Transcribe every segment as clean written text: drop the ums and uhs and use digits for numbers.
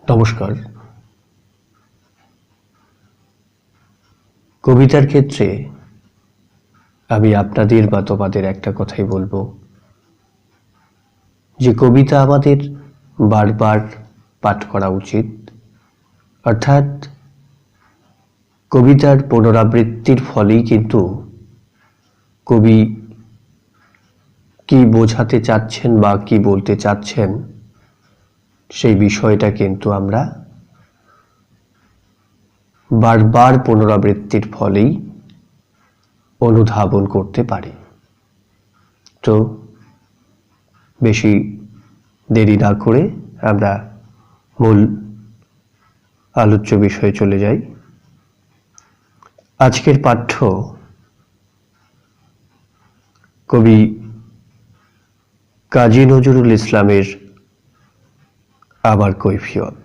নমস্কার। কবিতার ক্ষেত্রে আমি আপনাদের বা তোমাদের একটা কথাই বলবো যে কবিতা আমাদের বারবার পাঠ করা উচিত, অর্থাৎ কবিতার পুনরাবৃত্তির ফলেই কিন্তু কবি কি বোঝাতে চাচ্ছেন বা কি বলতে চাচ্ছেন সেই বিষয়টা কিন্তু আমরা বারবার পুনরাবৃত্তির ফলেই অনুধাবন করতে পারি। তো বেশি দেরি না করে আমরা মূল আলোচ্য বিষয়ে চলে যাই। আজকের পাঠ্য কবি কাজী নজরুল ইসলামের আমার কৈফিয়ত।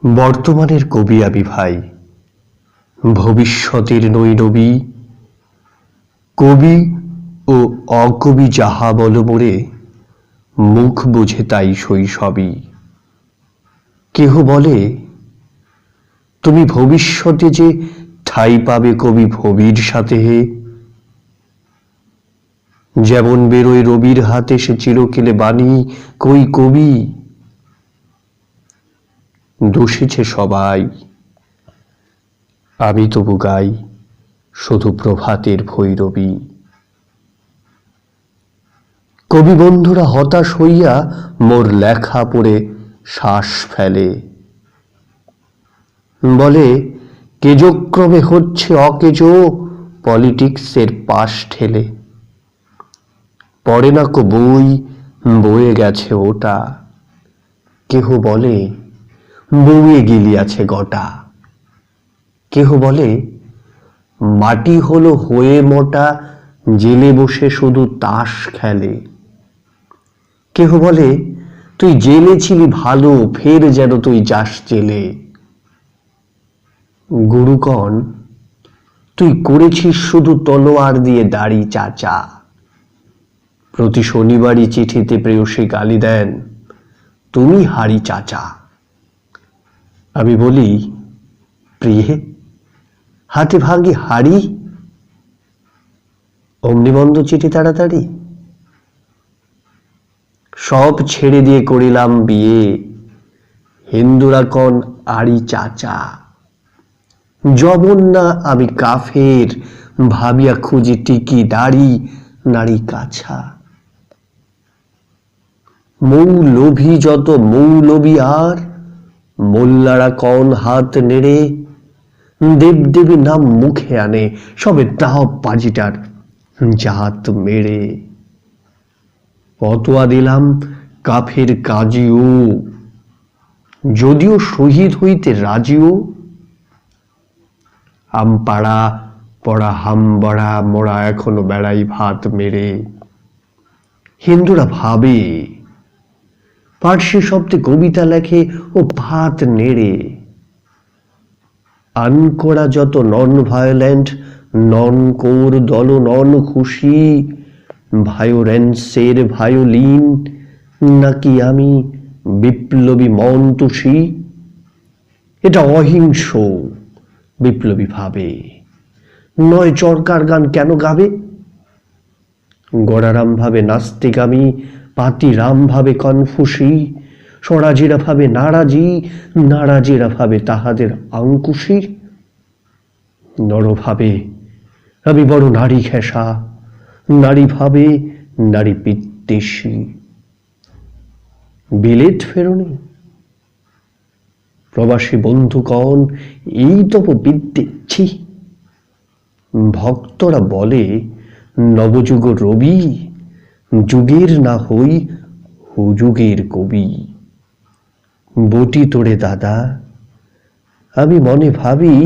বর্তমানের কবি আমি ভাই, ভবিষ্যতের নই নবী। কবি ও অকবি যাহা বল মোরে, মুখ বুঝে তাই শৈশবই। কেহ বলে তুমি ভবিষ্যতে যে ঠাই পাবে কবি ভবির সাথে হে। যেমন বেরোয় রবির হাতে সে চিরকেলে বাণী, কই কবি। দোষেছে সবাই, আমি তবু গাই শুধু প্রভাতের ভৈরবী। কবি বন্ধুরা হতাশ হইয়া মোর লেখা পড়ে শ্বাস ফেলে, বলে কেজক্রমে হচ্ছে অকেজ, পলিটিক্সের পাশ ঠেলে। পড়ে না কো বই, বয়ে গেছে ওটা। কেহ বলে বউয়ে গিলিয়াছে গটা। কেহ বলে মাটি হলো হয়ে মোটা, জেলে বসে শুধু তাস খেলে। কেহ বলে তুই জেলে ছিলি ভালো, ফের যেন তুই যাস জেলে। গুরুগণ তুই করেছিস শুধু তলোয়ার দিয়ে দাড়ি চাচা। প্রতি শনিবারই চিঠিতে প্রেয়সী গালি দেন, তুমি হারি চাচা। আমি বলি প্রিয়ে হাতে ভাঙি হাড়ি, অমনি বন্ধ চিঠি তাড়াতাড়ি। সব ছেড়ে দিয়ে করিলাম বিয়ে, হিন্দুরা কন আড়ি চাচা। জবন না আমি কাফের, ভাবিয়া খুঁজি টিকি দাড়ি নারী কাছা। মৌলভী যত মৌলবী আর, মোল্লারা কন হাত নেড়ে। দেবদেবী নাম মুখে আনে, সবে দাও বাজিটার জাত মেরে। ফতোয়া দিলাম কাফের কাজীও, যদিও শহীদ হইতে রাজিও। আমপাড়া পড়া হামবড়া মোড়া এখনো বেড়াই ভাত মেরে। হিন্দুরা ভাবে পার্সি শব্দে কবিতা লেখে ও ভাত নেড়ে। আনকোড়া যত নন ভায়োলেন্ট, নন কোর দল নন খুশি। ভায়োলেন্সের ভায়োলিন, নাকি আমি বিপ্লবী মন্তুষী। এটা অহিংস বিপ্লবী ভাবে, নয় চরকার গান কেন গাবে। গড়ারাম ভাবে নাস্তিক আমি, পাতিরাম ভাবে কনফুসি। স্বরাজীরা ভাবে নারাজি, নারাজীরা ভাবে তাহাদের আঙ্কুশী। নর ভাবে আমি বড় নারী ঘেঁষা, নারী ভাবে নারী বিদ্বেষী। বিলেত ফেরনি প্রবাসী বন্ধুগণ, এই তব বিদ্যেছি। ভক্তরা বলে নবযুগ রবি, যুগের না হই হুযুগের কবি। বটি তোড়ে দাদা আমি মনে ভাবি,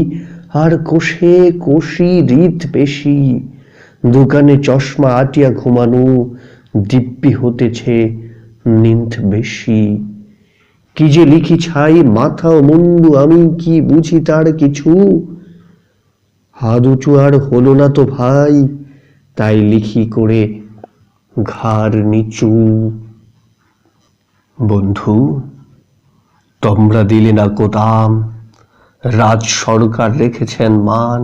আর কোষে কোষি রীত বেশি। দোকানে চশমা আটিয়া ঘুমানো, দিব্যি হতেছে নিন্দ বেশি। কি যে লিখি ছাই মাথা ও মুন্ডু, আমি কি বুঝি তার কিছু। হাত উঁচু আর হলো না তো ভাই, তাই লিখি করে ঘাড় নিচু। বন্ধু, তোমরা দিলে না কো দাম, রাজ সরকার রেখেছেন মান,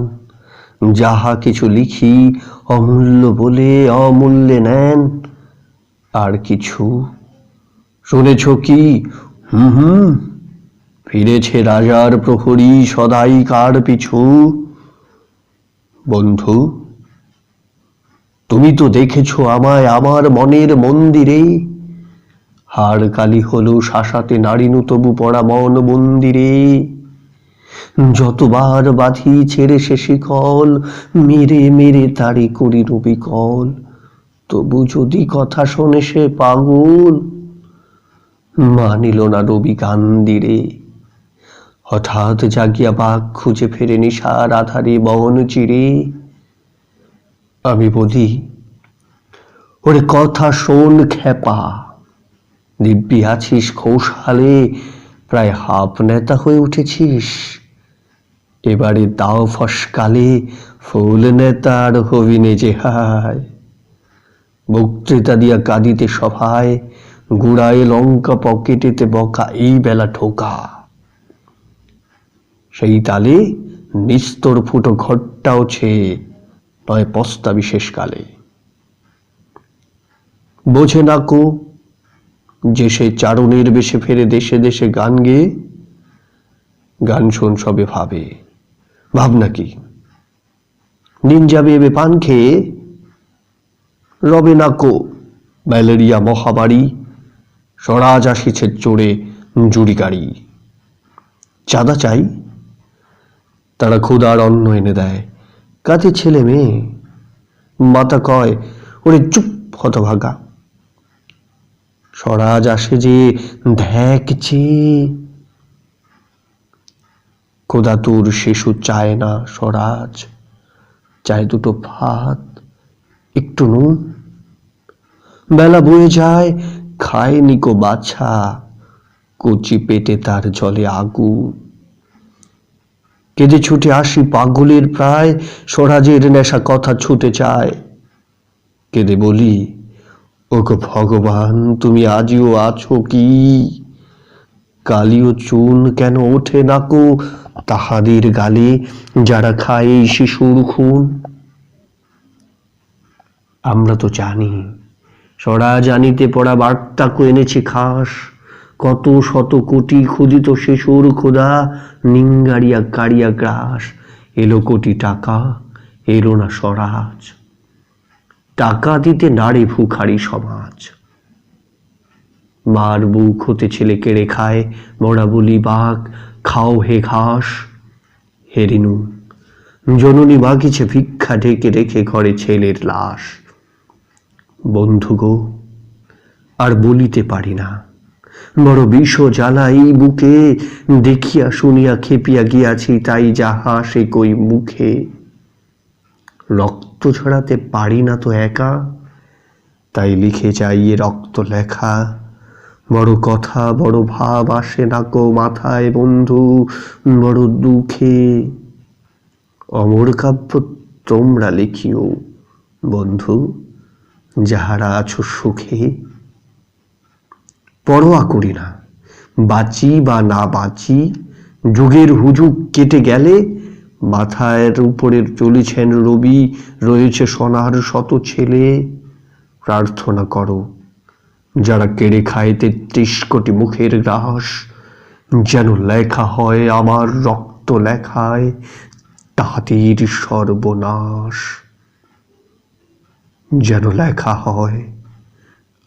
যাহা কিছু লিখি অমূল্য বলে অমূল্যে নেন। আর কিছু শুনেছ কি? হুম, ফিরেছে রাজার প্রহরী সদাই কার পিছু। বন্ধু, তুমি তো দেখেছ আমায় আমার মনের মন্দিরে, হাড় কালি হলো শাসাতে নাড়িনু তবু পড়া মন মন্দিরে। যতবার বাঁধি ছেড়ে সে শিকল, মেরে মেরে তারি করি বিকল, তবু যদি কথা শোনে সে পাগল। মানিল না রবি কান্দিরে, হঠাৎ জাগিয়া বাঘ খুঁজে ফেরে নিশার আধারে বন চিরে। আমি বলি, ওরে কথা শোন খেপা, দিব্যি আছিস খোশহালে, প্রায় হাফ নেতা হয়ে উঠেছিস, এবারে দাও ফসকালে ফুল নেতার হবি নে যে হায়। বক্তৃতা দিয়া কাঁদিতে সভায়, গুড়ায় লঙ্কা পকেটেতে বকা এই বেলা ঠোকা, সেই তালে নিস্তর ফুটো ঘরটাও ছেয়ে নয় পস্তা বিশেষকালে। বোঝে না কো যে সে চারণের বেশে ফেরে দেশে দেশে গান গেয়ে, গান শোন সবে ভাবে, ভাবনা কি দিন যাবে এবে পান খেয়ে, রবে না কো ম্যালেরিয়া মহামারী, স্বরাজ আসিছে চড়ে জুড়ি গাড়ি। চাঁদা চাই, তারা ক্ষুধার অন্ন এনে দেয়, কাজে ছেলে মেয়ে, মাতা কয় ওরে চুপ হতভাগা, স্বরাজ আসে যে দেখছে। ক্ষুধাতুর শিশু চায় না স্বরাজ, চায় দুটো ভাত একটু নুন। বেলা বয়ে যায়, খায় নিকো বাছা, কচি পেটে তার জলে আগুন। কেঁদে ছুটে আসি পাগলের প্রায়, স্বরাজের নেশা কথা ছুতে চায়। কেঁদে বলি, ওগো ভগবান তুমি আজিও আছো কি? কালিও চুন কেন ওঠে নাকো তাহাদের গালে, যারা খায় এই শিশুর খুন? আমরা তো জানি স্বরাজ আনিতে পড়া বার্তাকো এনেছে খাস, কত শত কোটি ক্ষুদিত শিশুর ক্ষুধা নিঙ্গারিয়া কাড়িয়া গ্রাস। এলো কোটি টাকা, এলো না স্বরাজ, টাকা দিতে নাড়ে ভুখারি সমাজ। মার বুক হতে ছেলে কেড়ে খায়, মরা বলি বাঘ খাও হে ঘাস। হেরিনু জননী মাগিছে ভিক্ষা, ঢেকে রেখে ঘরে ছেলের লাশ। বন্ধু গো, আর বলিতে পারি না, বড় বিষ জ্বালা এই বুকে, দেখিয়া শুনিয়া খেপিয়া গিয়াছি তাই যাহা সে কই মুখে। রক্ত ছড়াতে পারি না তো একা, তাই লিখে যাই এ রক্ত লেখা। বড় কথা বড় ভাব আসে না কো মাথায় বন্ধু, বড় দুঃখে। অমর কাব্য তোমরা লিখিও বন্ধু, যাহারা আছো সুখে। পরোয়া করি না বাঁচি বা না বাঁচি, যুগের হুজুগ কেটে গেলে মাথার উপরে চলেছেন রবি, রয়েছে সোনার শত ছেলে। প্রার্থনা করো যারা কেড়ে খায় ৩৩ কোটি মুখের গ্রাস, যেন লেখা হয় আমার রক্ত লেখায় তাদের সর্বনাশ। যেন লেখা হয়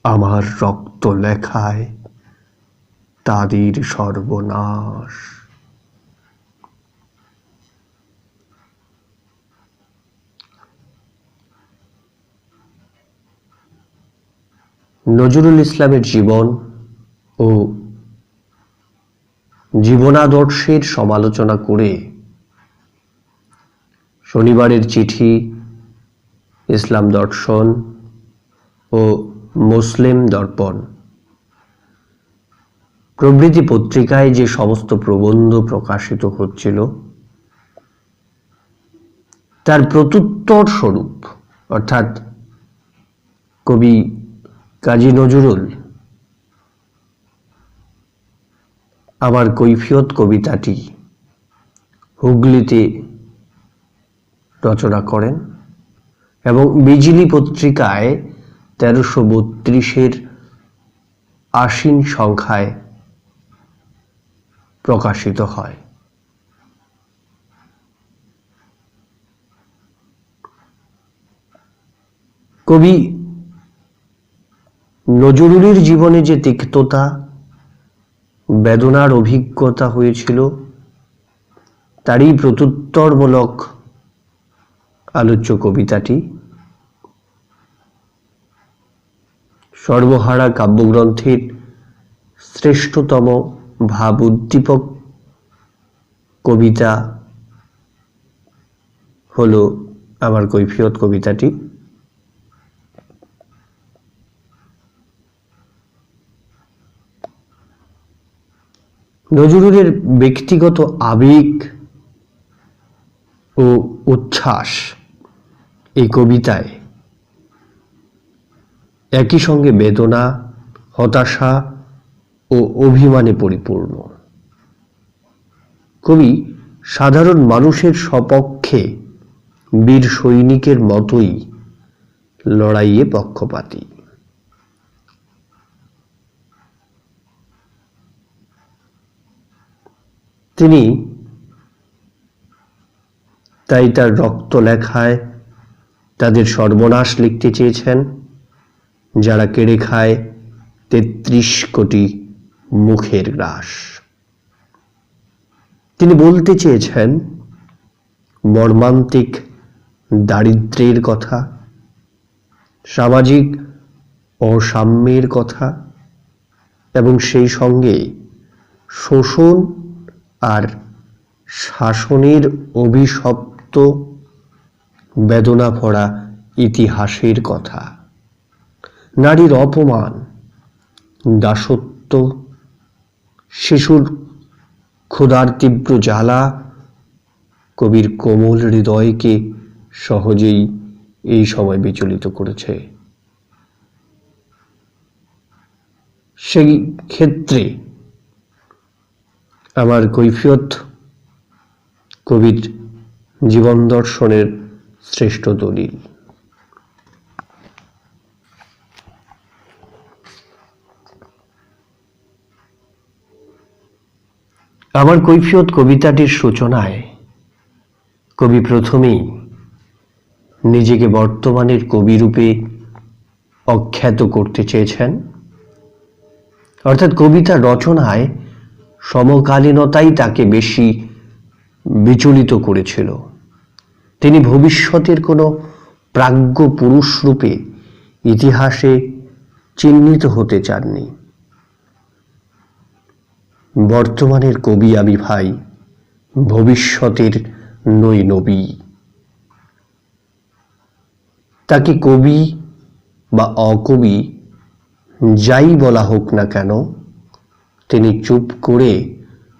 আমার রক্ত লেখায় তাদের সর্বনাশ। নজরুল ইসলামের জীবন ও জীবনাদর্শের সমালোচনা করে শনিবারের চিঠি, ইসলাম দর্শন ও মুসলিম দর্পণ প্রভৃতি পত্রিকায় যে সমস্ত প্রবন্ধ প্রকাশিত হচ্ছিল, তার প্রত্যুত্তর স্বরূপ অর্থাৎ কবি কাজী নজরুল আমার কৈফিয়ত কবিতাটি হুগলিতে রচনা করেন এবং বিজলি পত্রিকায় 1332-এর আশ্বিন সংখ্যায় প্রকাশিত হয়। কবি নজরুলের জীবনে যে তিক্ততা বেদনার অভিজ্ঞতা হয়েছিল তারই প্রত্যুত্তরমূলক আলোচ্য কবিতাটি সর্বহারা কাব্যগ্রন্থের শ্রেষ্ঠতম ভাব উদ্দীপক কবিতা হলো আমার কৈফিয়ত কবিতাটি। নজরুলের ব্যক্তিগত আবেগ ও উচ্ছ্বাস এই কবিতায় একই সঙ্গে বেদনা, হতাশা ও অভিমানে পরিপূর্ণ। কবি সাধারণ মানুষের সপক্ষে বীর সৈনিকের মতোই লড়াইয়ে পক্ষপাতী। তিনি তাই তার রক্ত লেখায় তাদের সর্বনাশ লিখতে চেয়েছেন যারা কেড়ে খায় 33 কোটি মুখের গ্রাস। তিনি বলতে চেয়েছেন মর্মান্তিক দারিদ্র্যের কথা, সামাজিক অসাম্যের কথা এবং সেই সঙ্গে শোষণ আর শাসনের অভিশপ্ত বেদনা ভরা ইতিহাসের কথা, নারীর অপমান, দাসত্ব, শিশুর ক্ষুধার তীব্র জ্বালা কবির কোমল হৃদয়কে সহজেই এই সময় বিচলিত করেছে। সেই ক্ষেত্রে আমার কৈফিয়ত কবির জীবন দর্শনের শ্রেষ্ঠ দলিল। আমার কৈফিয়ত কবিতাটির সূচনায় কবি প্রথমেই নিজেকে বর্তমানের কবিরূপে অখ্যাত করতে চেয়েছেন, অর্থাৎ কবিতা রচনায় সমকালীনতাই তাকে বেশি বিচলিত করেছিল। তিনি ভবিষ্যতের কোনো প্রাজ্ঞ পুরুষ রূপে ইতিহাসে চিহ্নিত হতে চাননি। বর্তমানের কবি আমি ভাই, ভবিষ্যতের নই নবী। তাকে কবি বা অকবি যাই বলা হোক না কেন, তিনি চুপ করে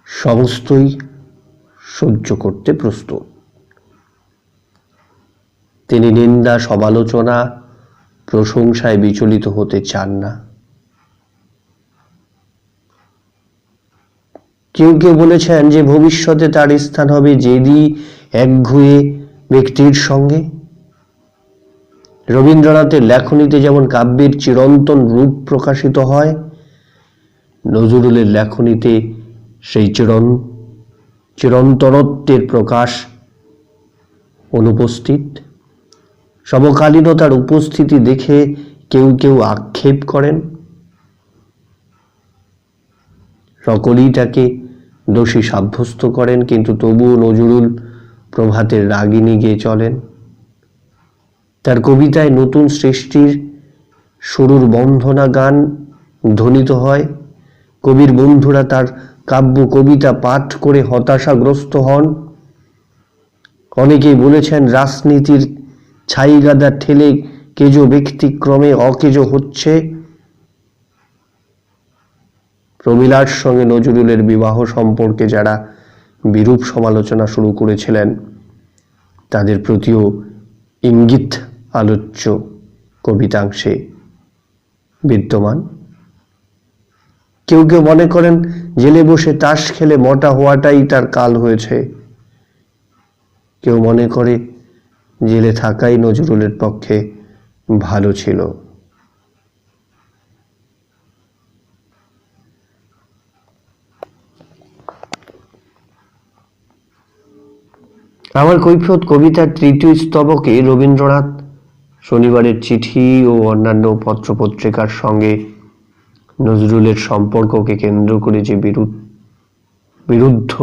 সমস্তই সহ্য করতে প্রস্তুত। তিনি নিন্দা, সমালোচনা, প্রশংসায় বিচলিত হতে চান না। কেউ কেউ বলেছেন যে ভবিষ্যতে তার স্থান হবে জেদি একঘুয়ে ব্যক্তির সঙ্গে। রবীন্দ্রনাথের লেখনীতে যেমন কাব্যের চিরন্তন রূপ প্রকাশিত হয়, নজরুলের লেখনীতে সেই চিরন্তনত্বের প্রকাশ অনুপস্থিত। সমকালীনতার উপস্থিতি দেখে কেউ কেউ আক্ষেপ করেন, সকলেই তাকে দোষী সাব্যস্ত করেন, কিন্তু তবুও নজরুল প্রভাতের রাগিনী গেয়ে চলেন। তার কবিতায় নতুন সৃষ্টির শুরুর বন্ধনা গান ধ্বনিত হয়। কবির বন্ধুরা তার কাব্য কবিতা পাঠ করে হতাশাগ্রস্ত হন। অনেকেই বলেছেন রাজনীতির ছাইগাদা ঠেলে কেজো ব্যক্তিক্রমে অকেজো হচ্ছে। প্রমীলার সঙ্গে নজরুলের বিবাহ সম্পর্কে যারা বিরূপ সমালোচনা শুরু করেছিলেন তাদের প্রতিও ইঙ্গিত আলোচ্য কবিতাংশে বিদ্যমান। কেউ কেউ মনে করেন জেলে বসে তাস খেলে মোটা হওয়াটাই তার কাল হয়েছে। কেউ মনে করে জেলে থাকাই নজরুলের পক্ষে ভালো ছিল। আমার কৈফিয়ত কবিতার তৃতীয় স্তবকে রবীন্দ্রনাথ শনিবারের চিঠি ও অন্যান্য পত্রপত্রিকার সঙ্গে নজরুলের সম্পর্ককে কেন্দ্র করে যে বিরুদ্ধ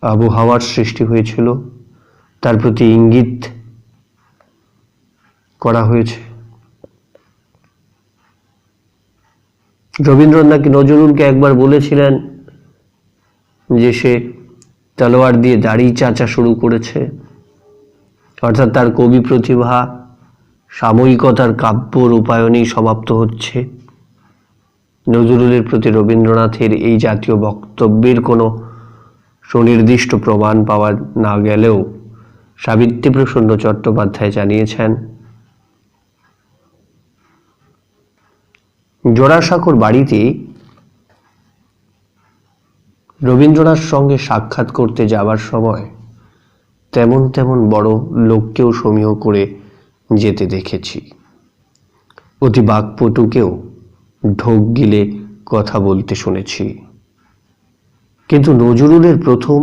আবহাওয়ার সৃষ্টি হয়েছিল তার প্রতি ইঙ্গিত করা হয়েছে। রবীন্দ্রনাথ নাকি নজরুলকে একবার বলেছিলেন যে সে তলোয়ার দিয়ে দাড়ি চাঁচা শুরু করেছে, অর্থাৎ তার কবি প্রতিভা সাময়িকতার কাব্য রূপায়ণেই সমাপ্ত হচ্ছে। নজরুলের প্রতি রবীন্দ্রনাথের এই জাতীয় বক্তব্যের কোনো সুনির্দিষ্ট প্রমাণ পাওয়া না গেলেও সাবিত্রীপ্রসন্ন চট্টোপাধ্যায় জানিয়েছেন, জোড়াসাঁকোর বাড়িতে রবীন্দ্রনাথ সঙ্গে সাক্ষাৎ করতে যাবার সময় তেমন তেমন বড় লোককেও সমীহ করে যেতে দেখেছি। অতি বাক্পটুকেও ঢোক গিলে কথা বলতে শুনেছি। কিন্তু নজরুলের প্রথম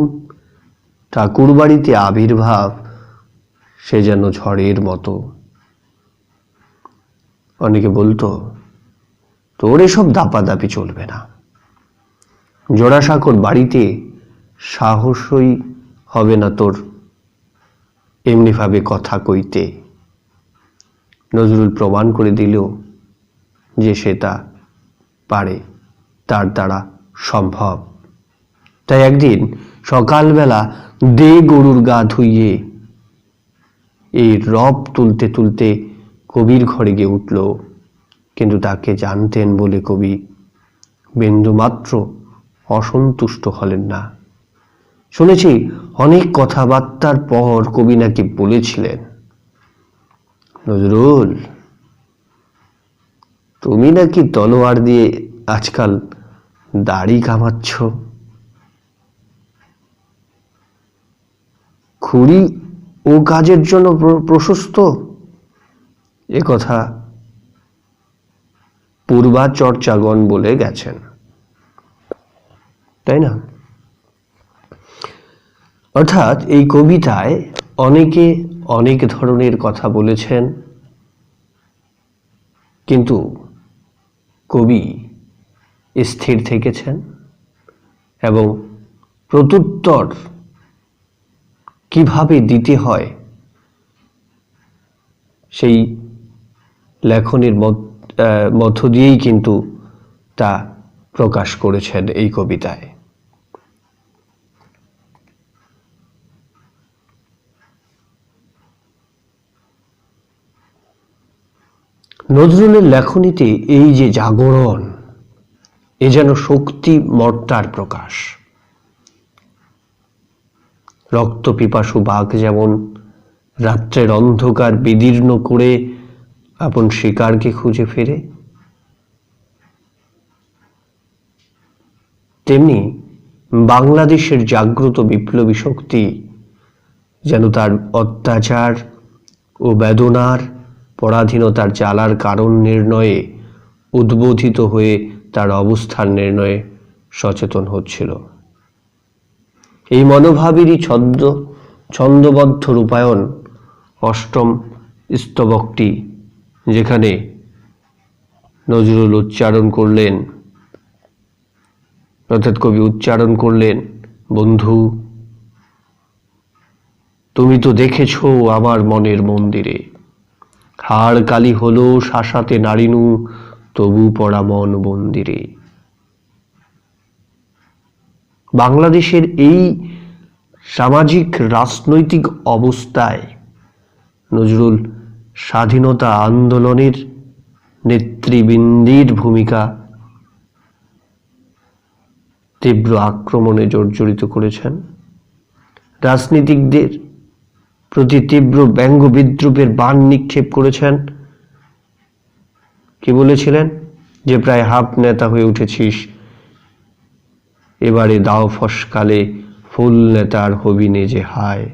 ঠাকুরবাড়িতে আবির্ভাব সে যেন ঝড়ের মতো। অনেকে বলতো, তোর এসব দাপাদাপি চলবে না, জোড়াসাঁকোর বাড়িতে সাহসই হবে না তোর এমনিভাবে কথা কইতে। নজরুল প্রমাণ করে দিল যে সে তা পারে, তার দ্বারা সম্ভব। তাই একদিন সকালবেলা দে গরুর গা ধুইয়ে এই রব তুলতে তুলতে কবির ঘরে গিয়ে উঠল। কিন্তু তাকে জানতেন বলে কবি বিন্দুমাত্র অসন্তুষ্ট হলেন না। শুনেছি অনেক কথাবার্তার পর কবি নাকি বলেছিলেন, নজরুল, তুমি নাকি তলোয়ার দিয়ে আজকাল দাড়ি কামাচ্ছ, খুড়ি ও কাজের জন্য প্রশস্ত। এ কথা পূর্বাচর্চাগণ বলে গেছেন, তাই না? অর্থাৎ এই কবিতায় অনেকে অনেক ধরনের কথা বলেছেন, কিন্তু কবি স্থির থেকেছেন এবং প্রত্যুত্তর কিভাবে দিতে হয় সেই লেখনের মধ্য দিয়েই কিন্তু তা প্রকাশ করেছেন এই কবিতায়। নজরুলের লেখনীতে এই যে জাগরণ, এ যেন শক্তি মর্তার প্রকাশ। রক্ত পিপাসু বাঘ যেমন রাত্রের অন্ধকার বিদীর্ণ করে আপন শিকারকে খুঁজে ফেরে, তেমনি বাংলাদেশের জাগ্রত বিপ্লবী শক্তি যেন তার অত্যাচার ও বেদনার পরাধীনতার জ্বালার কারণ নির্ণয়ে উদ্বোধিত হয়ে তার অবস্থান নির্ণয়ে সচেতন হচ্ছিল। এই মনোভাবেরই ছন্দবদ্ধ রূপায়ণ অষ্টম স্তবকটি, যেখানে নজরুল উচ্চারণ করলেন, অর্থাৎ কবি উচ্চারণ করলেন, বন্ধু তুমি তো দেখেছ আমার মনের মন্দিরে, হাড় কালি হলো শাসাতে নাড়িনু, তবু পড়া মন মন্দিরে। বাংলাদেশের এই সামাজিক রাজনৈতিক অবস্থায় নজরুল স্বাধীনতা আন্দোলনের নেতৃবৃন্দের ভূমিকা তীব্র আক্রমণে জর্জরিত করেছেন। রাজনীতিকদের প্রতি তীব্র ব্যঙ্গ বিদ্রুপের বাণ নিক্ষেপ করেছেন। কি বলেছিলেন? যে প্রায় হাফ নেতা হয়ে উঠেছিস, এবারে দাও ফসকালে ফুল নেতার হবি নে যে হায়।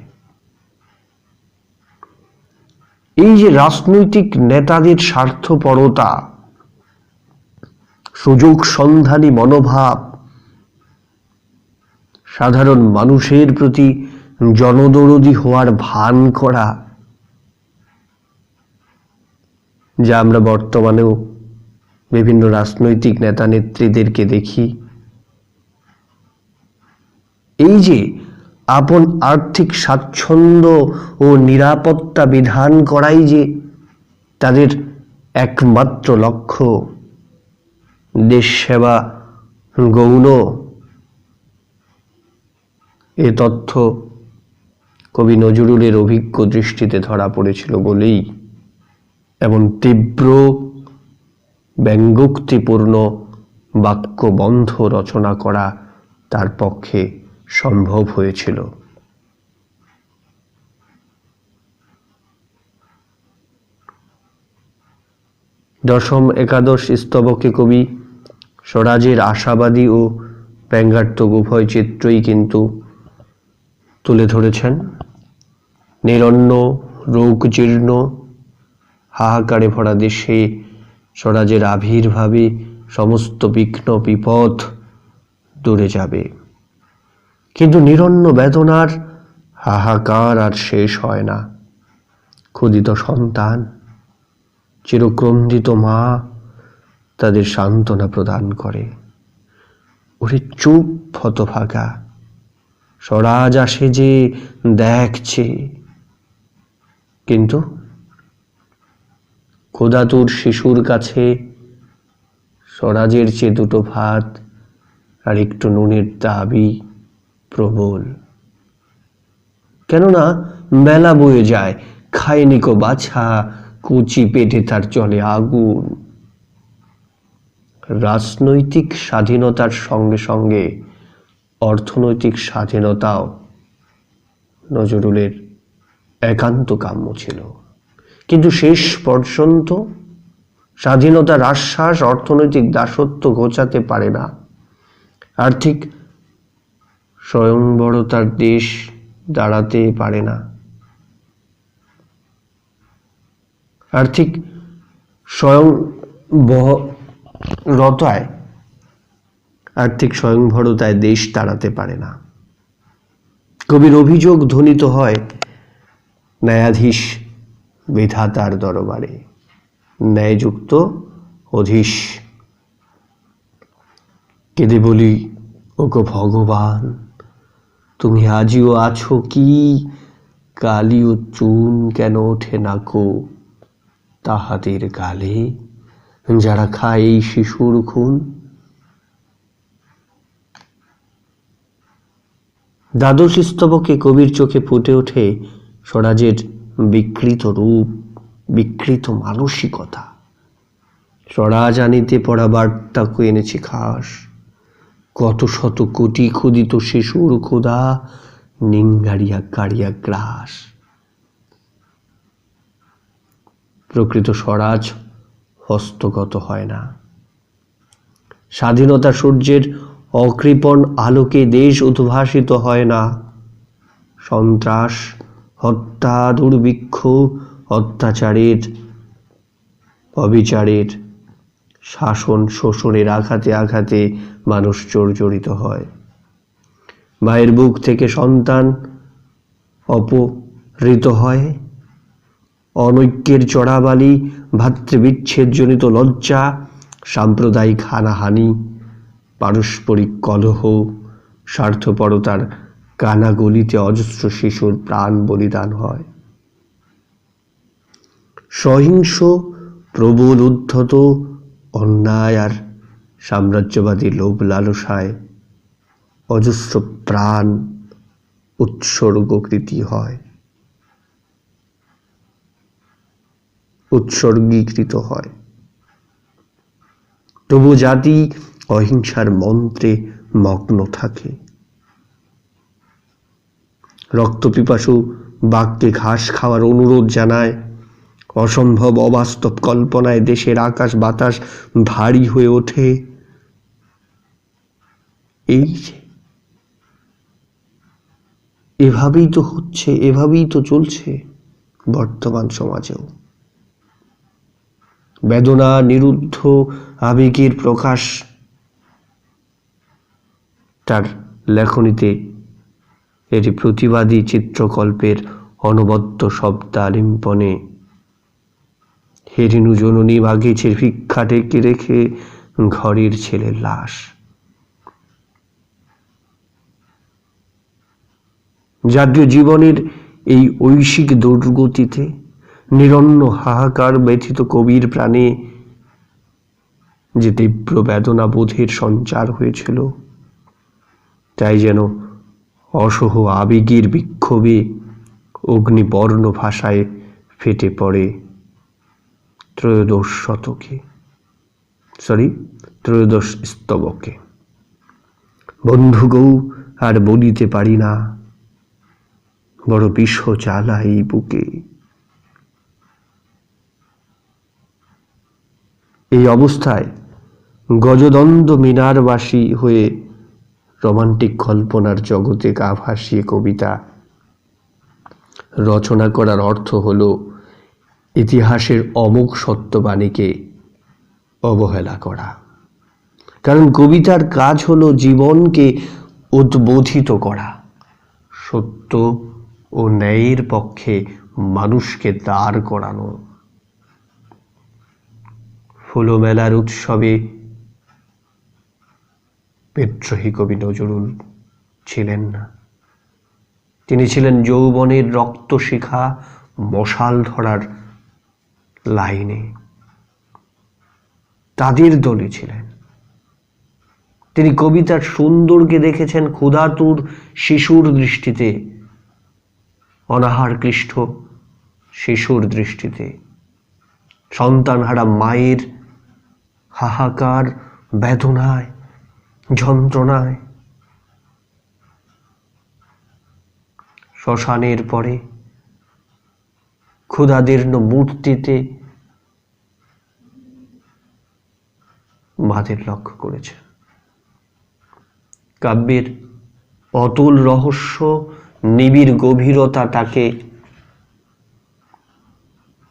এই যে রাজনৈতিক নেতাদের স্বার্থপরতা, সুযোগ সন্ধানী মনোভাব, সাধারণ মানুষের প্রতি জনদরদি হওয়ার ভান করা, যা আমরা বর্তমানেও বিভিন্ন রাজনৈতিক নেতা নেত্রীদেরকে দেখি। এই যে আপন আর্থিক স্বাচ্ছন্দ্য ও নিরাপত্তা বিধান করাই যে তাদের একমাত্র লক্ষ্য, দেশ সেবা গৌণ, এ তথ্য কবি নজরুলের অভিজ্ঞ দৃষ্টিতে ধরা পড়েছিল বলেই এমন তীব্র ব্যঙ্গোক্তিপূর্ণ বাক্যবন্ধ রচনা করা তার পক্ষে সম্ভব হয়েছিল। দশম একাদশ স্তবকে কবি স্বরাজের আশাবাদী ও ব্যঙ্গাত্মক উভয় চিত্রই কিন্তু তুলে ধরেছেন। নিরন্ন রোগ জীর্ণ হাহাকারে ভরা দেশে স্বরাজের আবির্ভাবে সমস্ত বিঘ্ন বিপদ দূরে যাবে, কিন্তু নিরন্ন বেদনার হাহাকার আর শেষ হয় না। ক্ষুদিত সন্তান, চিরক্রন্দিত মা তাদের সান্ত্বনা প্রদান করে। ওরে চুপ হতভাগা, স্বরাজ আসে যে দেখছে। কিন্তু ক্ষুধাতুর শিশুর কাছে স্বরাজের চেয়ে দুটো ভাত আর একটু নুনের দাবি প্রবল। কেননা বেলা বয়ে যায়, খায়নি কো বাছা, কুচি পেটে তার চলে আগুন। রাজনৈতিক স্বাধীনতার সঙ্গে সঙ্গে অর্থনৈতিক স্বাধীনতাও নজরুলের একান্ত কাম্য ছিল, কিন্তু শেষ পর্যন্ত স্বাধীনতার আশ্বাস অর্থনৈতিক দাসত্ব ঘোচাতে পারে না। আর্থিক স্বয়ংবরতার দেশ দাঁড়াতে পারে না। আর্থিক স্বয়ংভরতায় দেশ দাঁড়াতে পারে না। কবির অভিযোগ ধ্বনিত হয় ন্যায়াধীশ বিধাতার দরবারে, ন্যায়যুক্ত অধীশ। কেঁদে বলি, ওগো ভগবান, তুমি আজিও আছো কি? কালিও চুন কেন ওঠে না কো তাহাদের গালে, যারা খায় এই শিশুর খুন? দ্বাদশ স্তবকে কবির চোখে ফুটে ওঠে স্বরাজের বিকৃত রূপ, বিকৃত মানসিকতা। স্বরাজ আনিতে পড়া বার্তাকে এনেছে খাস, কত শত কোটি ক্ষুদিত শিশুর ক্ষুধা নিঙ্গারিয়া কাড়িয়া গ্রাস। প্রকৃত স্বরাজ হস্তগত হয় না। স্বাধীনতা সূর্যের অকৃপণ আলোকে দেশ উদ্ভাসিত হয় না। সন্ত্রাস, হত্যা, দুর্ভিক্ষ, অত্যাচারের, অবিচারের, শাসন শোষণের আঘাতে আঘাতে মানুষ জর্জরিত হয়। মায়ের বুক থেকে সন্তান অপহৃত হয়। অনৈক্যের চড়াবালি, ভাতৃবিচ্ছেদজনিত লজ্জা, সাম্প্রদায়িক হানাহানি, পারস্পরিক কলহ, স্বার্থপরতার কানাগলিতে অজস্র শিশুর প্রাণ বলিদান হয়। সহিংস, প্রবল উদ্ধত অন্যায় আর সাম্রাজ্যবাদী লোভ লালসায় অজস্র প্রাণ উৎসর্গীকৃত হয়। তবু জাতি অহিংসার মন্ত্রে মগ্ন থাকে। রক্তপিপাসু বাঘকে ঘাস খাওয়ার অনুরোধ জানায়, অসম্ভব অবাস্তব কল্পনায় দেশের আকাশ বাতাস ভারী হয়ে ওঠে। এই যে এভাবেই তো হচ্ছে, এভাবেই তো চলছে বর্তমান সমাজেও। বেদনা, নিরুদ্ধ আবেগের প্রকাশ তার লেখনীতে এটি প্রতিবাদী চিত্রকল্পের অনবদ্য শব্দালিম্পনে হেরিনু জননী বাগিচের ভিক্ষা টেকে রেখে ঘরের ছেলের লাশ। জাতীয় জীবনের এই ঐশিক দুর্গতিতে নিরন্ন হাহাকার ব্যথিত কবির প্রাণে যে তীব্র বেদনা বোধের সঞ্চার হয়েছিল, তাই যেন অসহ আবেগের বিক্ষোভে অগ্নিবর্ণ ভাষায় ফেটে পড়ে ত্রয়োদশ স্তবকে। বন্ধুগৌ আর বলিতে পারি না, বড় বিষ জ্বালা এই বুকে। এই অবস্থায় গজদণ্ড মিনারবাসী হয়ে রোমান্টিক কল্পনার জগতে গা ভাসিয়ে কবিতা রচনা করার অর্থ হল ইতিহাসের অমোঘ সত্যবাণীকে অবহেলা করা। কারণ কবিতার কাজ হলো জীবনকে উদ্বোধিত করা, সত্য ও ন্যায়ের পক্ষে মানুষকে দাঁড় করানো। ফুলমেলার উৎসবে বিদ্রোহী কবি নজরুল ছিলেন না, তিনি ছিলেন যৌবনের রক্তশিখা মশাল ধরার লাইনে, তাদের দলে ছিলেন। তিনি কবিতার সুন্দরকে দেখেছেন ক্ষুধাতুর শিশুর দৃষ্টিতে, অনাহার ক্লিষ্ট শিশুর দৃষ্টিতে, সন্তানহারা মায়ের হাহাকার বেদনায় যন্ত্রণায়। শ্মশানের পরে ক্ষুধাদীর্ণ মূর্তিতে মাদের লক্ষ্য করেছে। কাব্যের অতুল রহস্য, নিবিড় গভীরতা তাকে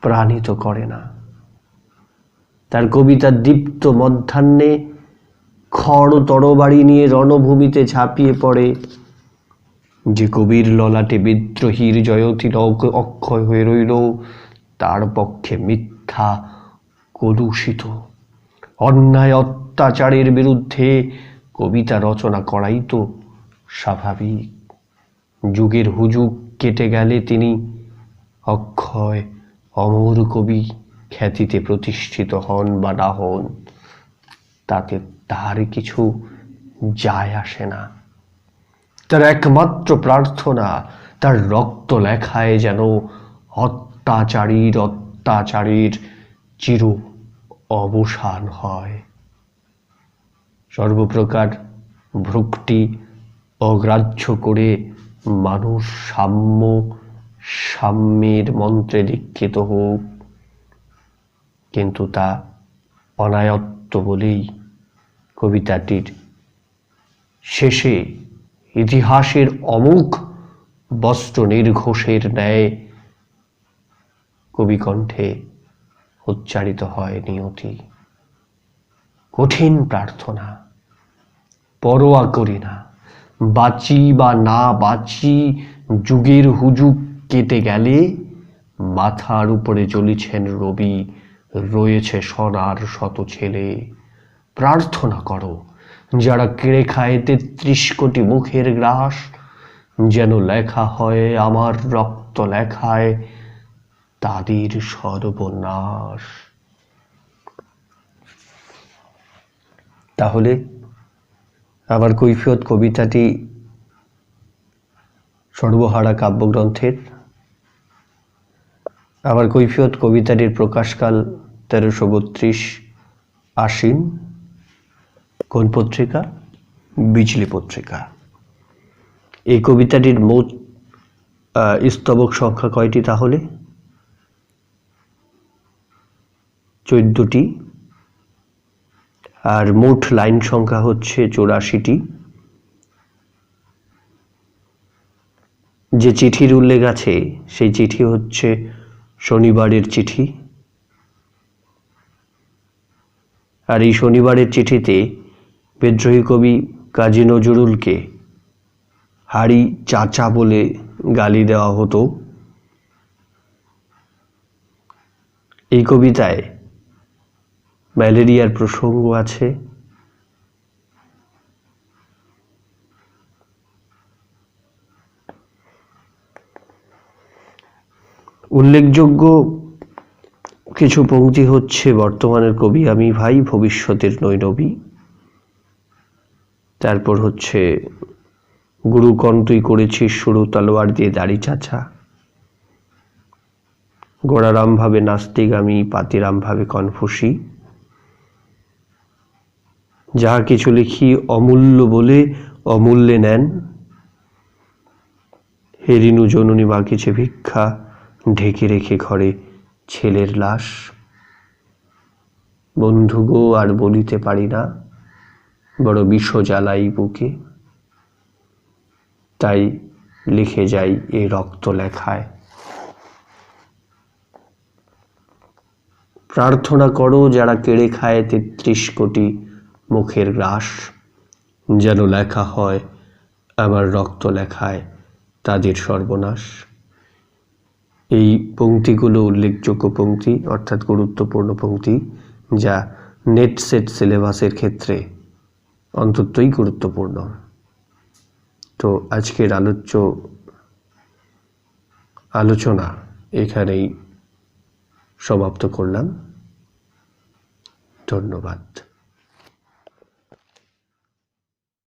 প্রাণিত করে না। তার কবিতা দীপ্ত মধ্যাহ্নে খড় তরবারি নিয়ে রণভূমিতে ঝাঁপিয়ে পড়ে। যে কবির ললাটে বিদ্রোহীর জয়তিলক অক্ষয় হয়ে রইল, তার পক্ষে মিথ্যা কলুষিত অন্যায় অত্যাচারের বিরুদ্ধে কবিতা রচনা করাই তো স্বাভাবিক। যুগের হুজুগ কেটে গেলে তিনি অক্ষয় অমর কবি খ্যাতিতে প্রতিষ্ঠিত হন বা না হন, তাতে তার কিছু যায় আসে না। তার একমাত্র প্রার্থনা তার রক্ত লেখায় যেন অত্যাচারীর চির অবসান হয়। সর্বপ্রকার ভ্রুক্তি অগ্রাহ্য করে মানুষ সাম্যের মন্ত্রে দীক্ষিত হোক, কিন্তু তা অনায়ত্ত বলেই কবিতাটির শেষে ইতিহাসের অমোঘ বস্ত্র নির্ঘোষের ন্যায় কবিকণ্ঠে উচ্চারিত হয় নিয়তি। কঠিন প্রার্থনা, পরোয়া করি না, বাঁচি বা না বাঁচি, যুগের হুজুগ কেটে গেলে মাথার উপরে জ্বলিছেন রবি, রয়েছে সোনার শত ছেলে। প্রার্থনা করো যারা কেড়ে খায় ৩৩ কোটি মুখের গ্রাস, যেন লেখা হয় আমার রক্ত লেখায় তাদের সর্বনাশ। তাহলে আমার কৈফিয়ত কবিতাটি সর্বহারা কাব্যগ্রন্থের। আমার কৈফিয়ত কবিতাটির প্রকাশকাল ১৩৩২ আশ্বিন। কোন পত্রিকা? বিজলি পত্রিকা। এই কবিতাটির মোট স্তবক সংখ্যা কয়টি তাহলে? 14টি, আর মোট লাইন সংখ্যা হচ্ছে 84টি। যে চিঠির উল্লেখ আছে সেই চিঠি হচ্ছে শনিবারের চিঠি, আর এই শনিবারের চিঠিতে বিদ্রোহী কবি কাজী নজরুলকে হাড়ি চাচা বলে গালি দেওয়া হতো। এই কবিতায় ম্যালেরিয়ার প্রসঙ্গ আছে। উল্লেখযোগ্য কিছু পংক্তি হচ্ছে: বর্তমানের কবি আমি ভাই, ভবিষ্যতের নই নবী। তারপর হচ্ছে গুরু কণ তুই করেছিস শুরু, তলোয়ার দিয়ে দাড়ি চাচা। গোড়ারাম ভাবে নাস্তিক আমি, পাতিরাম ভাবে কনফুসি। যাহা কিছু লিখি অমূল্য বলে অমূল্যে নেন, হেরিনু জননী বাকিছে ভিক্ষা, ঢেকে রেখে ঘরে ছেলের লাশ। বন্ধু গো আর বলিতে পারি না, বড় বিষ জ্বালাই বুকে, তাই লিখে যাই এই রক্ত লেখায়। প্রার্থনা করো যারা কেড়ে খায় 33 কোটি মুখের গ্রাস, যেন লেখা হয় আমার রক্ত লেখায় তাদের সর্বনাশ। এই পংক্তিগুলো উল্লেখযোগ্য পংক্তি, অর্থাৎ গুরুত্বপূর্ণ পংক্তি, যা নেট সেট সিলেবাসের ক্ষেত্রে অন্ততই গুরুত্বপূর্ণ। তো আজকের আলোচনা এখানেই সমাপ্ত করলাম। ধন্যবাদ।